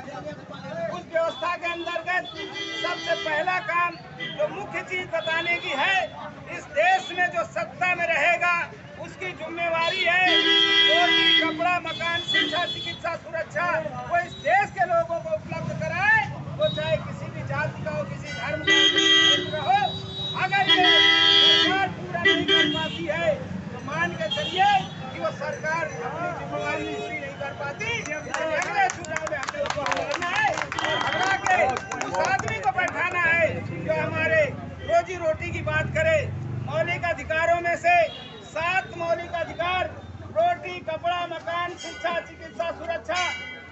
उस व्यवस्था के अंतर्गत सबसे पहला काम जो मुख्य चीज बताने की है, इस देश में जो सत्ता में रहेगा उसकी जिम्मेवारी है रोटी, कपड़ा, मकान, शिक्षा, चिकित्सा, सुरक्षा वो इस देश के लोगों को उपलब्ध कराए, वो चाहे किसी भी जाति का हो, किसी धर्म का हो। अगर ये सरकार पूरा नहीं कर पाती है तो मान के चलिए कि वो सरकार अपनी जिम्मेवारी पूरी नहीं कर पाती। अगले चुनाव में हमने उसको हटाना है और हटा के उस आदमी को बैठाना है जो हमारे रोजी रोटी की बात करे। मौलिक अधिकारों में से 7 मौलिक अधिकार रोटी, कपड़ा, मकान, शिक्षा, चिकित्सा, सुरक्षा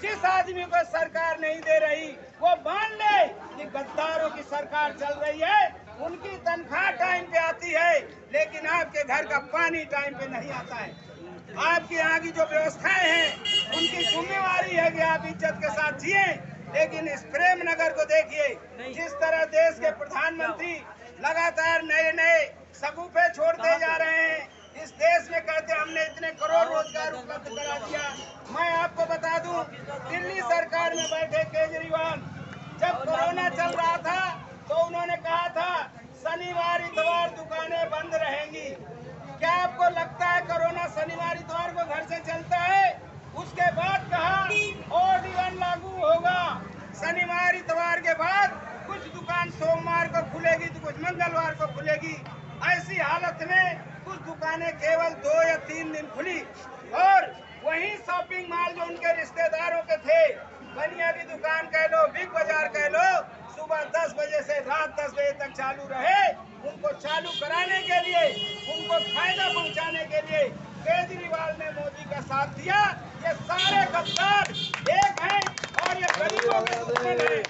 जिस आदमी को सरकार नहीं दे रही वो मान ले कि गद्दारों की सरकार चल रही है। उनकी तनख्वाह टाइम पे आती है लेकिन आपके घर का पानी टाइम पे नहीं आता है। आपके यहाँ की जो व्यवस्थाएं हैं उनकी जिम्मेवारी है कि आप इज्जत के साथ जिए। लेकिन इस प्रेम नगर को देखिए, जिस तरह देश के प्रधानमंत्री लगातार नए नए शगुफे छोड़ते जा रहे हैं। इस देश में कहते हमने इतने करोड़ रोजगार उपलब्ध करा दिया। मैं आपको बता दूं, दिल्ली सरकार में बैठे केजरीवाल जब कोरोना चल रहा था तो उन्होंने कहा था शनिवार इतवार दुकानें बंद रहेंगी। क्या आपको लगता है कोरोना शनिवार इतवार को घर से चलता है? उसके बाद कहा OD1 लागू होगा। शनिवार इतवार के बाद कुछ दुकान सोमवार को खुलेगी तो कुछ मंगलवार को खुलेगी। ऐसी हालत में कुछ दुकानें केवल 2 या 3 दिन खुली और वही शॉपिंग मॉल जो उनके रिश्तेदारों के थे, बनिया की दुकान कह लो, बिग बाजार कह लो, सुबह 10 बजे से रात 10 बजे तक चालू रहे। उनको चालू कराने के लिए, उनको फायदा पहुंचाने के लिए केजरीवाल ने मोदी का साथ दिया। ये सारे गद्दार एक हैं और ये गरीबों के दुश्मन हैं।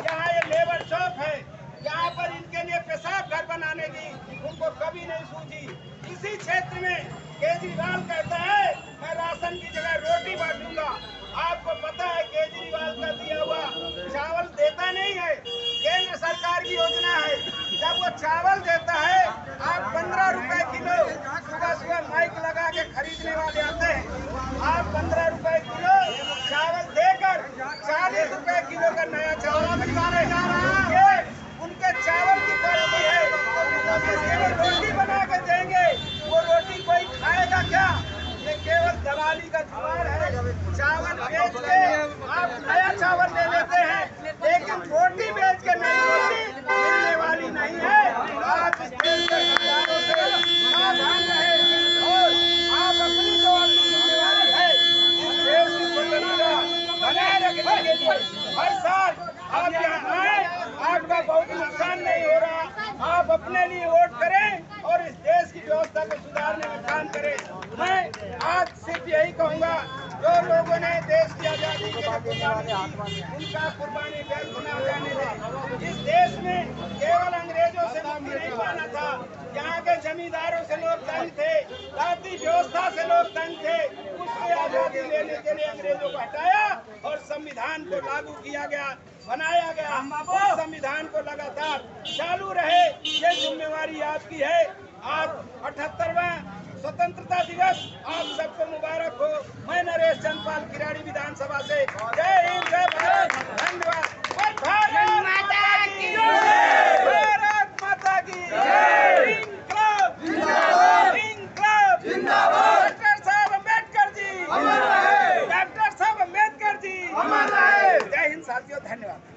यहाँ ये लेबर शॉप है, यहाँ पर इनके लिए पेशाब घर बनाने की उनको कभी नहीं सूझी। इसी क्षेत्र में केजरीवाल कहता है मैं राशन की जगह रोटी बांटूंगा। आपको पता है केजरीवाल का दिया हुआ चावल देता नहीं है, केंद्र सरकार की योजना है। जब वो चावल देता है आप 15 रुपए किलो, सुबह सुबह माइक लगा के खरीदने वाले आते हैं। आप 15 रुपए किलो चावल देकर 40 रुपए किलो का नया चावल खरीदने जा रहा है। उनके चावल की क्वालिटी है, केवल रोटी बना के देंगे, वो रोटी कोई खाएगा क्या? ये केवल दलाली का जुगाड़ है। चावल बेच के आप नया चावल ले लेते हैं लेकिन रोटी बेच के नई रोटी मिलने वाली नहीं है। आप इस देश के सरकारों से सावधान रहें और आप अपनी जो अपनी जिम्मेवारी है इस देश की स्वतंत्रता बनाए रखने के लिए हर साल आप यहाँ आए। आपका बहुत नुकसान नहीं हो रहा, आप अपने लिए वोट करें और इस देश की व्यवस्था को सुधारने में काम करें। मैं आज सिर्फ यही कहूँगा, जो लोगों ने देश की आजादी के लिए कुर्बानी की उनका कुर्बानी व्यर्थ न जाने दें। इस देश में केवल अंग्रेजों से मुक्ति नहीं पाना था, यहाँ के जमींदारों से लोग तंग थे, जाति व्यवस्था से लोग तंग थे। उससे आजादी लेने के लिए अंग्रेजों को हटाया और संविधान को लागू किया गया, बनाया गया। उस संविधान को लगातार चालू रहे, ये जिम्मेवारी आपकी है। आज 78वां स्वतंत्रता दिवस आप सबको मुबारक हो। मैं नरेश चंदपाल किराड़ी विधानसभा से जय हिंद, जय भारत, धन्यवाद। भारत माता की जय, भारत माता की जय। इंक्लाब जिंदाबाद, इंक्लाब जिंदाबाद। डॉक्टर साहब अम्बेडकर जी अमर रहे, डॉक्टर साहब अम्बेडकर जी अमर रहे। जय हिंद साथियों, धन्यवाद।